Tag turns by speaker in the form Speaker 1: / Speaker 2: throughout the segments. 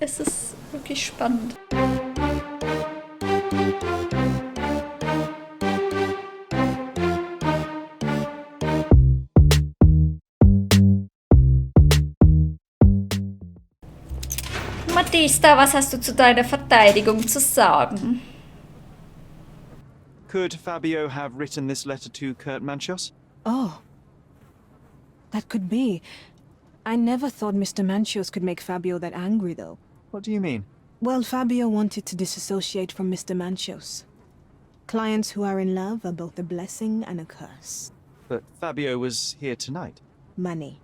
Speaker 1: Es ist wirklich spannend. Matista, was hast du zu deiner Verteidigung zu sagen?
Speaker 2: Could Fabio have written this letter to Kurt Manchos?
Speaker 3: Oh. That could be. I never thought Mr. Manchos could make Fabio that angry, though.
Speaker 2: What do you mean?
Speaker 3: Well, Fabio wanted to disassociate from Mr. Manchos. Clients who are in love are both a blessing and a curse.
Speaker 2: But Fabio was here tonight.
Speaker 3: Money.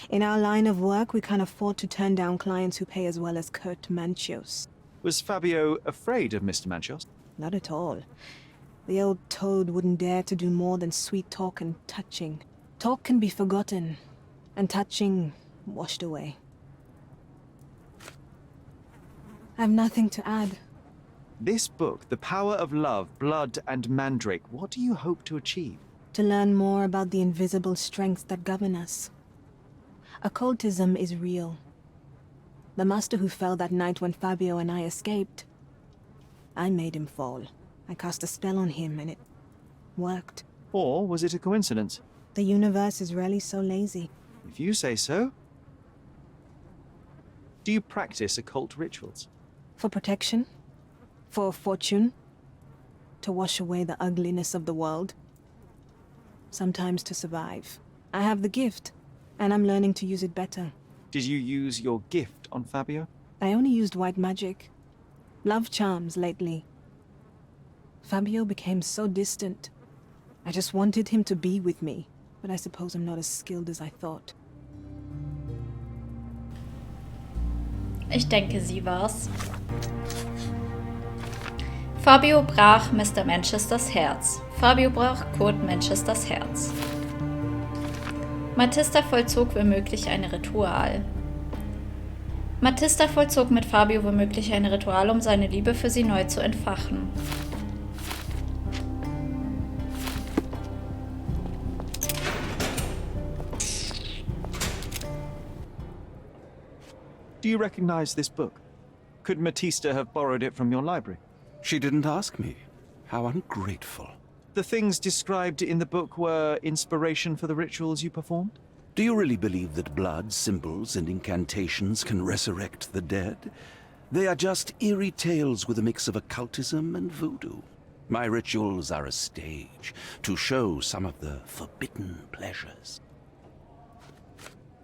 Speaker 3: In our line of work, we can't afford to turn down clients who pay as well as Kurt Manchos.
Speaker 2: Was Fabio afraid of Mr. Manchos?
Speaker 3: Not at all. The old toad wouldn't dare to do more than sweet talk and touching. Talk can be forgotten, and touching washed away. I've nothing to add.
Speaker 2: This book, The Power of Love, Blood and Mandrake, what do you hope to achieve?
Speaker 3: To learn more about the invisible strengths that govern us. Occultism is real. The master who fell that night when Fabio and I escaped, I made him fall. I cast a spell on him and it worked.
Speaker 2: Or was it a coincidence?
Speaker 3: The universe is rarely so lazy.
Speaker 2: If you say so. Do you practice occult rituals?
Speaker 3: For protection? For fortune? To wash away the ugliness of the world? Sometimes to survive. I have the gift, and I'm learning to use it better.
Speaker 2: Did you use your gift on Fabio?
Speaker 3: I only used white magic. Love charms lately. Fabio became so distant. I just wanted him to be with me, but I suppose I'm not as skilled as I thought.
Speaker 1: Ich denke, sie war's. Fabio brach Mr. Manchesters Herz. Fabio brach Kurt Manchesters Herz. Matista vollzog womöglich ein Ritual. Matista vollzog mit Fabio womöglich ein Ritual, um seine Liebe für sie neu zu entfachen.
Speaker 2: Do you recognize this book? Could Matista have borrowed it from your library?
Speaker 4: She didn't ask me. How ungrateful.
Speaker 2: The things described in the book were inspiration for the rituals you performed?
Speaker 4: Do you really believe that blood, symbols, and incantations can resurrect the dead? They are just eerie tales with a mix of occultism and voodoo. My rituals are a stage to show some of the forbidden pleasures.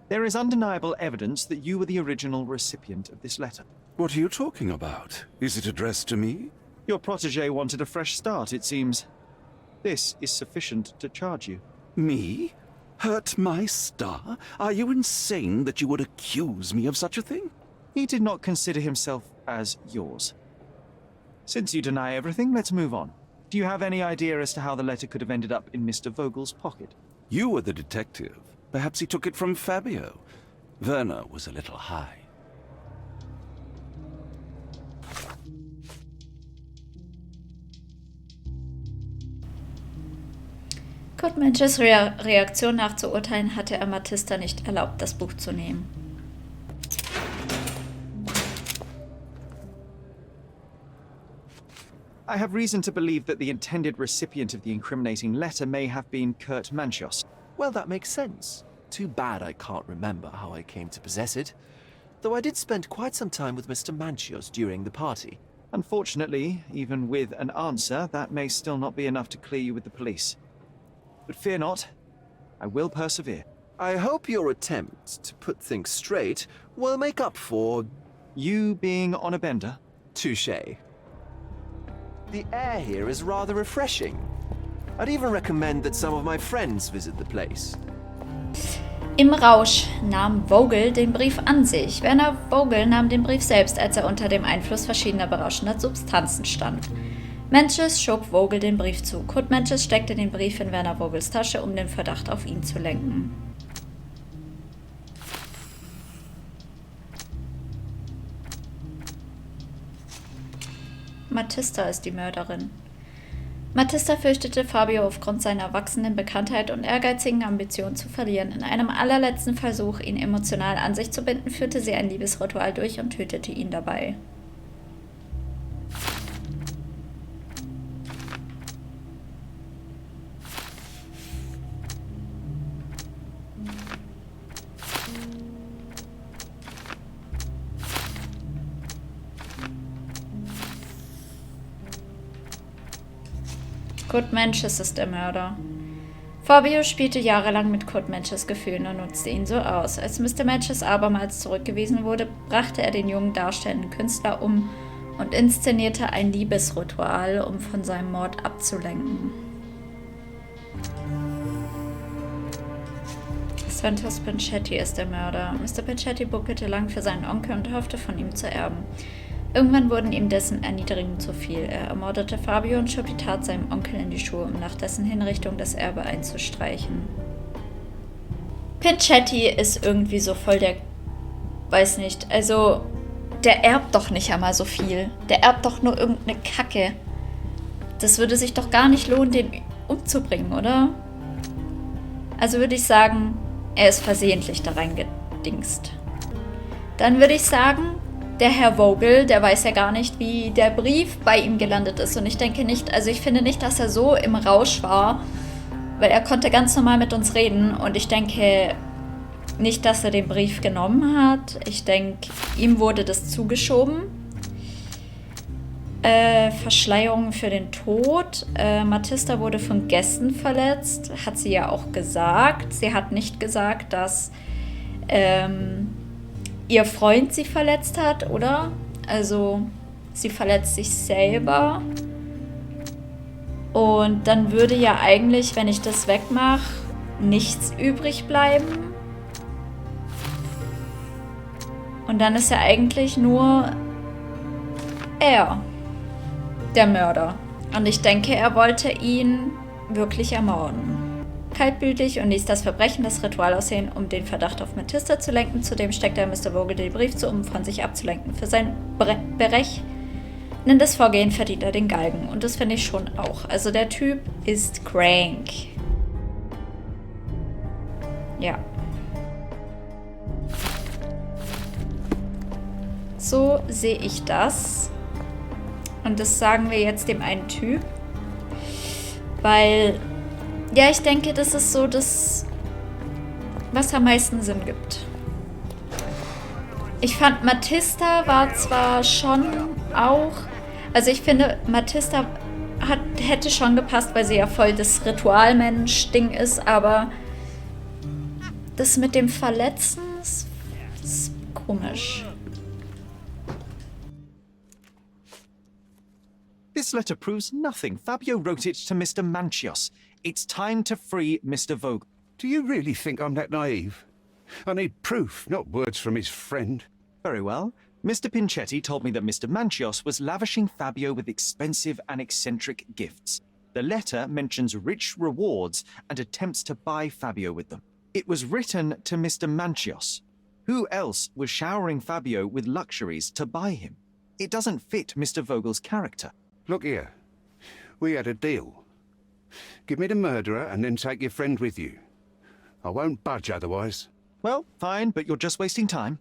Speaker 2: There is undeniable evidence that you were the original recipient of this letter.
Speaker 4: What are you talking about? Is it addressed to me?
Speaker 2: Your protégé wanted a fresh start, it seems. This is sufficient to charge you.
Speaker 4: Me? Hurt my star? Are you insane that you would accuse me of such a thing?
Speaker 2: He did not consider himself as yours. Since you deny everything, let's move on. Do you have any idea as to how the letter could have ended up in Mr. Vogel's pocket?
Speaker 4: You were the detective. Perhaps he took it from Fabio. Werner was a little high.
Speaker 1: Kurt Manches Reaktion nachzuurteilen, hatte er Matista nicht erlaubt, das Buch zu nehmen.
Speaker 2: I have reason to believe that the intended recipient of the incriminating letter may have been Kurt Manchos.
Speaker 5: Well, that makes sense. Too bad I can't remember how I came to possess it. Though I did spend quite some time with Mr. Manchios during the party.
Speaker 2: Unfortunately, even with an answer, that may still not be enough to clear you with the police. But fear not, I will persevere.
Speaker 5: I hope your attempt to put things straight will make up for...
Speaker 2: You being on a bender?
Speaker 5: touché. The air here is rather refreshing. I'd even recommend that some of my friends visit the place.
Speaker 1: Im Rausch nahm Vogel den Brief an sich. Werner Vogel nahm den Brief selbst, als er unter dem Einfluss verschiedener berauschender Substanzen stand. Manches schob Vogel den Brief zu. Kurt Manches steckte den Brief in Werner Vogels Tasche, um den Verdacht auf ihn zu lenken. Matista ist die Mörderin. Matista fürchtete, Fabio aufgrund seiner wachsenden Bekanntheit und ehrgeizigen Ambitionen zu verlieren. In einem allerletzten Versuch, ihn emotional an sich zu binden, führte sie ein Liebesritual durch und tötete ihn dabei. Kurt Menches ist der Mörder. Fabio spielte jahrelang mit Kurt Menches Gefühlen und nutzte ihn so aus. Als Mr. Menches abermals zurückgewiesen wurde, brachte er den jungen darstellenden Künstler um und inszenierte ein Liebesritual, um von seinem Mord abzulenken. Santos Pinchetti ist der Mörder. Mr. Pinchetti buckelte lang für seinen Onkel und hoffte, von ihm zu erben. Irgendwann wurden ihm dessen Erniedrigungen zu viel. Er ermordete Fabio und schob die Tat seinem Onkel in die Schuhe, um nach dessen Hinrichtung das Erbe einzustreichen. Pinchetti ist irgendwie so voll der... Weiß nicht, also... Der erbt doch nicht einmal so viel. Der erbt doch nur irgendeine Kacke. Das würde sich doch gar nicht lohnen, den umzubringen, oder? Also würde ich sagen, er ist versehentlich da reingedingst. Dann würde ich sagen... Der Herr Vogel, der weiß ja gar nicht, wie der Brief bei ihm gelandet ist. Und ich denke nicht, also ich finde nicht, dass er so im Rausch war, weil er konnte ganz normal mit uns reden. Und ich denke nicht, dass er den Brief genommen hat. Ich denke, ihm wurde das zugeschoben. Verschleierung für den Tod. Matista wurde von Gästen verletzt, hat sie ja auch gesagt. Sie hat nicht gesagt, dass... ihr Freund sie verletzt hat, oder? Also, sie verletzt sich selber. Und dann würde ja eigentlich, wenn ich das wegmache, nichts übrig bleiben. Und dann ist ja eigentlich nur er, der Mörder. Und ich denke, er wollte ihn wirklich ermorden. Kaltblütig und ließ das Verbrechen das Ritual aussehen, um den Verdacht auf Matista zu lenken. Zudem steckte er Mr. Vogel den Brief zu, um von sich abzulenken. Für sein berechnendes Vorgehen verdient er den Galgen. Und das finde ich schon auch. Also der Typ ist crank. Ja. So sehe ich das. Und das sagen wir jetzt dem einen Typ. Weil... Ja, ich denke, das ist so das, was am meisten Sinn gibt. Ich fand, Matista war zwar schon auch... Also ich finde, Matista hätte schon gepasst, weil sie ja voll das Ritualmensch-Ding ist, aber das mit dem Verletzen ist komisch.
Speaker 2: This letter proves nothing. Fabio wrote it to Mr. Manchios. It's time to free Mr. Vogel.
Speaker 6: Do you really think I'm that naive? I need proof, not words from his friend.
Speaker 2: Very well. Mr. Pinchetti told me that Mr. Manchios was lavishing Fabio with expensive and eccentric gifts. The letter mentions rich rewards and attempts to buy Fabio with them. It was written to Mr. Manchios. Who else was showering Fabio with luxuries to buy him? It doesn't fit Mr. Vogel's character.
Speaker 6: Look here. We had a deal. Give me the murderer and then take your friend with you. I won't budge otherwise.
Speaker 2: Well, fine, but you're just wasting time.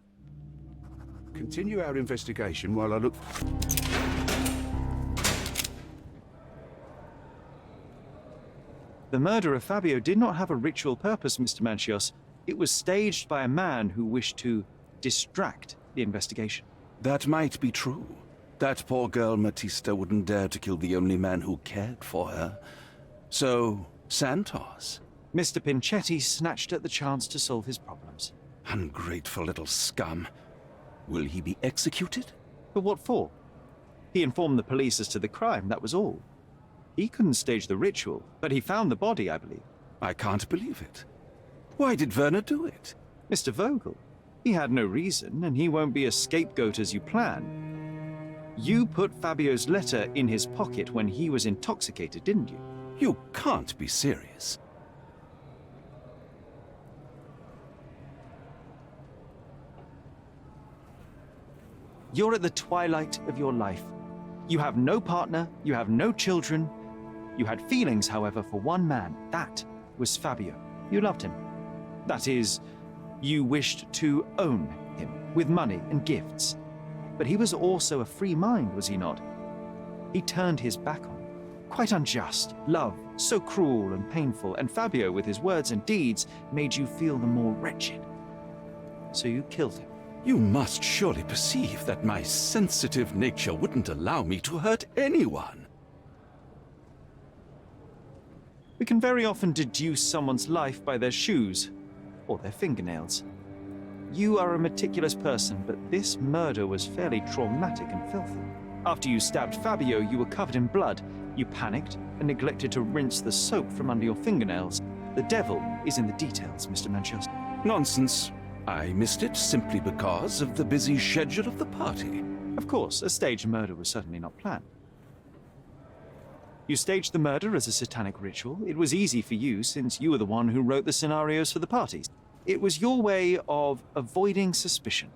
Speaker 6: Continue our investigation while I look...
Speaker 2: The murder of Fabio did not have a ritual purpose, Mr. Manchios. It was staged by a man who wished to distract the investigation.
Speaker 4: That might be true. That poor girl Matista wouldn't dare to kill the only man who cared for her. So, Santos.
Speaker 2: Mr. Pinchetti snatched at the chance to solve his problems.
Speaker 4: Ungrateful little scum. Will he be executed?
Speaker 2: But what for? He informed the police as to the crime, that was all. He couldn't stage the ritual, but he found the body, I believe.
Speaker 4: I can't believe it. Why did Werner do it?
Speaker 2: Mr. Vogel. He had no reason, and he won't be a scapegoat as you plan. You put Fabio's letter in his pocket when he was intoxicated, didn't you?
Speaker 4: You can't be serious.
Speaker 2: You're at the twilight of your life. You have no partner, you have no children. You had feelings, however, for one man. That was Fabio. You loved him. That is, you wished to own him with money and gifts. But he was also a free mind, was he not? He turned his back on you. Quite unjust. Love, so cruel and painful, and Fabio, with his words and deeds, made you feel the more wretched. So you killed him.
Speaker 4: You must surely perceive that my sensitive nature wouldn't allow me to hurt anyone.
Speaker 2: We can very often deduce someone's life by their shoes or their fingernails. You are a meticulous person, but this murder was fairly traumatic and filthy. After you stabbed Fabio, you were covered in blood. You panicked and neglected to rinse the soap from under your fingernails. The devil is in the details, Mr. Manchios.
Speaker 4: Nonsense. I missed it simply because of the busy schedule of the party.
Speaker 2: Of course, a staged murder was certainly not planned. You staged the murder as a satanic ritual. It was easy for you, since you were the one who wrote the scenarios for the parties. It was your way of avoiding suspicion.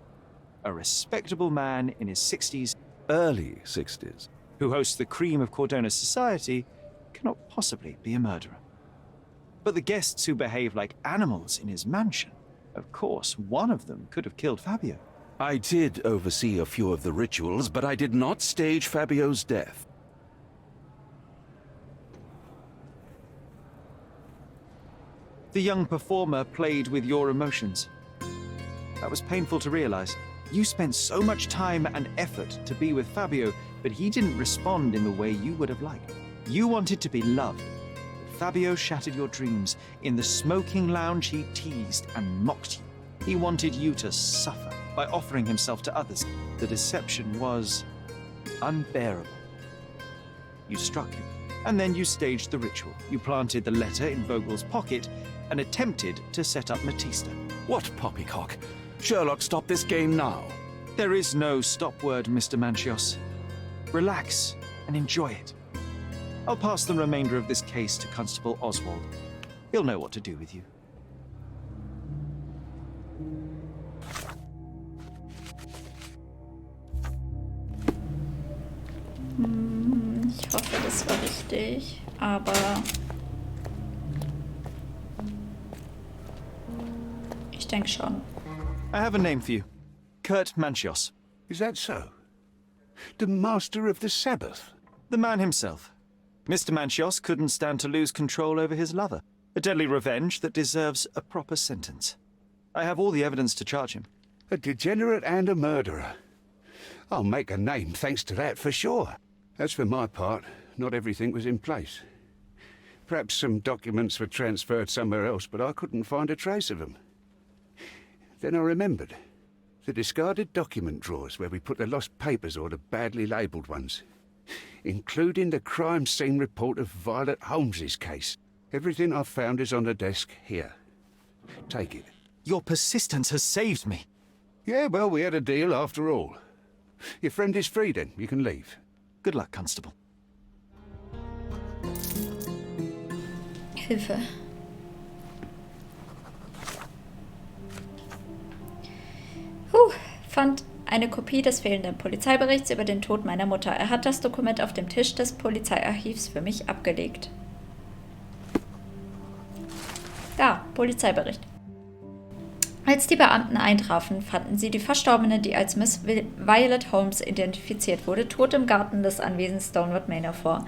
Speaker 2: A respectable man in his 60s,
Speaker 4: Early 60s.
Speaker 2: who hosts the cream of Cordona's society, cannot possibly be a murderer. But the guests who behave like animals in his mansion, of course, one of them could have killed Fabio.
Speaker 4: I did oversee a few of the rituals, but I did not stage Fabio's death.
Speaker 2: The young performer played with your emotions. That was painful to realize. You spent so much time and effort to be with Fabio, but he didn't respond in the way you would have liked. You wanted to be loved. But Fabio shattered your dreams. In the smoking lounge, he teased and mocked you. He wanted you to suffer by offering himself to others. The deception was unbearable. You struck him, and then you staged the ritual. You planted the letter in Vogel's pocket and attempted to set up Matista.
Speaker 4: What poppycock? Sherlock, stop this game now.
Speaker 2: There is no stop word, Mr. Manchios. Relax and enjoy it. I'll pass the remainder of this case to Constable Oswald. He'll know what to do with you.
Speaker 1: Ich hoffe, das war richtig, aber ich denke schon.
Speaker 2: I have a name for you. Kurt Manchios.
Speaker 6: Is that so? The master of the Sabbath?
Speaker 2: The man himself. Mr. Manchios couldn't stand to lose control over his lover. A deadly revenge that deserves a proper sentence. I have all the evidence to charge him.
Speaker 6: A degenerate and a murderer. I'll make a name thanks to that for sure. As for my part, not everything was in place. Perhaps some documents were transferred somewhere else, but I couldn't find a trace of them. Then I remembered. The discarded document drawers where we put the lost papers or the badly labelled ones. Including the crime scene report of Violet Holmes's case. Everything I've found is on the desk here. Take it.
Speaker 2: Your persistence has saved me.
Speaker 6: Yeah, well, we had a deal after all. Your friend is free then. You can leave.
Speaker 2: Good luck, Constable.
Speaker 1: Hilfe. Fand eine Kopie des fehlenden Polizeiberichts über den Tod meiner Mutter. Er hat das Dokument auf dem Tisch des Polizeiarchivs für mich abgelegt. Da, Polizeibericht. Als die Beamten eintrafen, fanden sie die Verstorbene, die als Miss Violet Holmes identifiziert wurde, tot im Garten des Anwesens Stonewood Manor vor.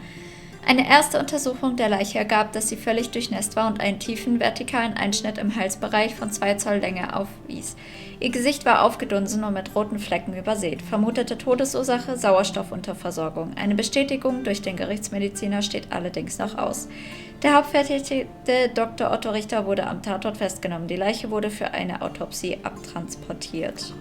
Speaker 1: Eine erste Untersuchung der Leiche ergab, dass sie völlig durchnässt war und einen tiefen, vertikalen Einschnitt im Halsbereich von 2 Zoll Länge aufwies. Ihr Gesicht war aufgedunsen und mit roten Flecken übersät. Vermutete Todesursache: Sauerstoffunterversorgung. Eine Bestätigung durch den Gerichtsmediziner steht allerdings noch aus. Der Hauptverdächtige Dr. Otto Richter wurde am Tatort festgenommen. Die Leiche wurde für eine Autopsie abtransportiert.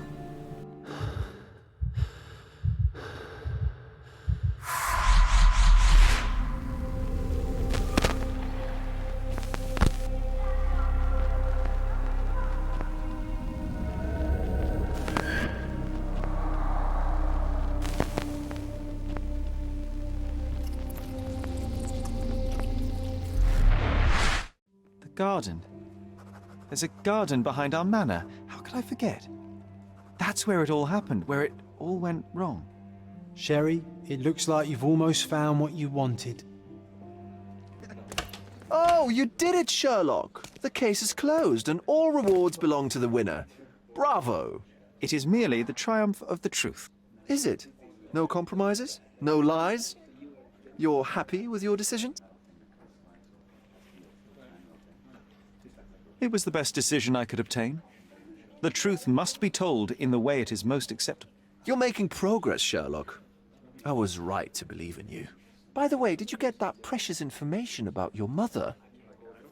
Speaker 2: Garden. There's a garden behind our manor. How could I forget? That's where it all happened, where it all went wrong.
Speaker 7: Sherry, it looks like you've almost found what you wanted.
Speaker 5: Oh, you did it, Sherlock! The case is closed and all rewards belong to the winner. Bravo!
Speaker 2: It is merely the triumph of the truth.
Speaker 5: Is it? No compromises? No lies? You're happy with your decision?
Speaker 2: It was the best decision I could obtain. The truth must be told in the way it is most acceptable.
Speaker 5: You're making progress, Sherlock. I was right to believe in you. By the way, did you get that precious information about your mother?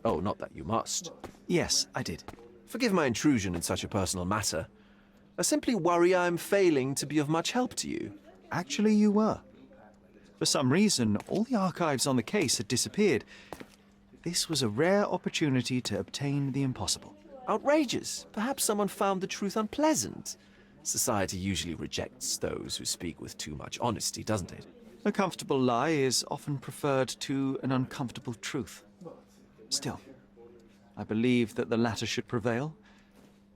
Speaker 5: Oh, not that you must.
Speaker 2: Yes, I did.
Speaker 5: Forgive my intrusion in such a personal matter. I simply worry I'm failing to be of much help to you.
Speaker 2: Actually, you were. For some reason, all the archives on the case had disappeared. This was a rare opportunity to obtain the impossible.
Speaker 5: Outrageous. Perhaps someone found the truth unpleasant. Society usually rejects those who speak with too much honesty, doesn't it?
Speaker 2: A comfortable lie is often preferred to an uncomfortable truth. Still, I believe that the latter should prevail,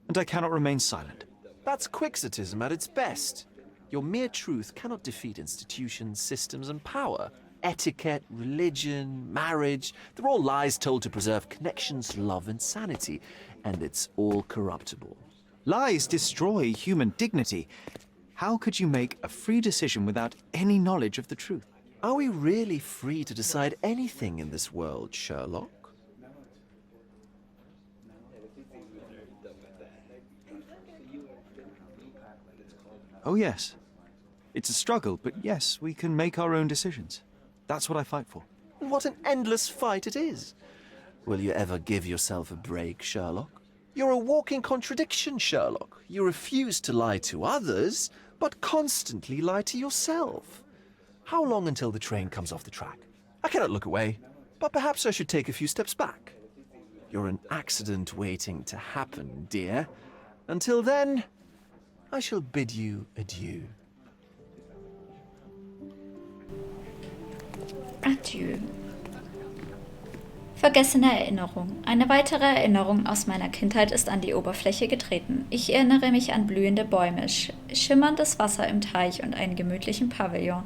Speaker 2: and I cannot remain silent.
Speaker 5: That's quixotism at its best. Your mere truth cannot defeat institutions, systems, and power. Etiquette, religion, marriage, they're all lies told to preserve connections, love, and sanity, and it's all corruptible.
Speaker 2: Lies destroy human dignity. How could you make a free decision without any knowledge of the truth?
Speaker 5: Are we really free to decide anything in this world, Sherlock?
Speaker 2: Oh yes. It's a struggle, but yes, we can make our own decisions. That's what I fight for.
Speaker 5: What an endless fight it is. Will you ever give yourself a break, Sherlock? You're a walking contradiction, Sherlock. You refuse to lie to others, but constantly lie to yourself. How long until the train comes off the track? I cannot look away, but perhaps I should take a few steps back. You're an accident waiting to happen, dear. Until then, I shall bid you adieu.
Speaker 1: Adieu. Vergessene Erinnerung. Eine weitere Erinnerung aus meiner Kindheit ist an die Oberfläche getreten. Ich erinnere mich an blühende Bäume, schimmerndes Wasser im Teich und einen gemütlichen Pavillon.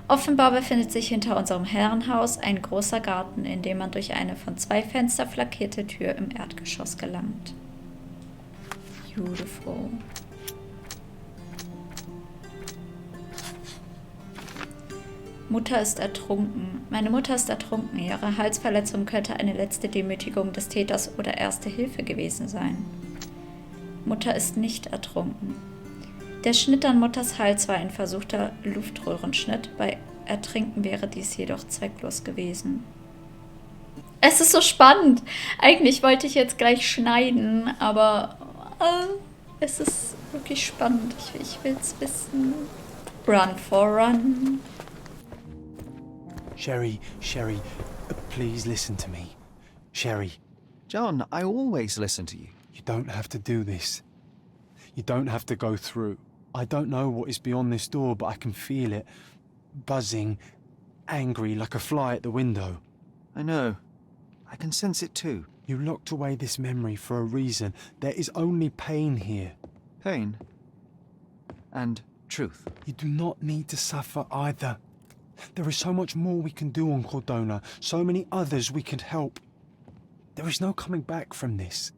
Speaker 1: Offenbar befindet sich hinter unserem Herrenhaus ein großer Garten, in dem man durch eine von 2 Fenster flankierte Tür im Erdgeschoss gelangt. Beautiful. Mutter ist ertrunken. Meine Mutter ist ertrunken. Ihre Halsverletzung könnte eine letzte Demütigung des Täters oder erste Hilfe gewesen sein. Mutter ist nicht ertrunken. Der Schnitt an Mutters Hals war ein versuchter Luftröhrenschnitt. Bei Ertrinken wäre dies jedoch zwecklos gewesen. Es ist so spannend. Eigentlich wollte ich jetzt gleich schneiden, aber es ist wirklich spannend. Ich will es wissen. Run for run.
Speaker 7: Sherry, please listen to me. Sherry.
Speaker 2: John, I always listen to you.
Speaker 7: You don't have to do this. You don't have to go through. I don't know what is beyond this door, but I can feel it. Buzzing, angry, like a fly at the window.
Speaker 2: I know. I can sense it too.
Speaker 7: You locked away this memory for a reason. There is only pain here.
Speaker 2: Pain. And truth.
Speaker 7: You do not need to suffer either. There is so much more we can do on Cordona, so many others we could help. There is no coming back from this.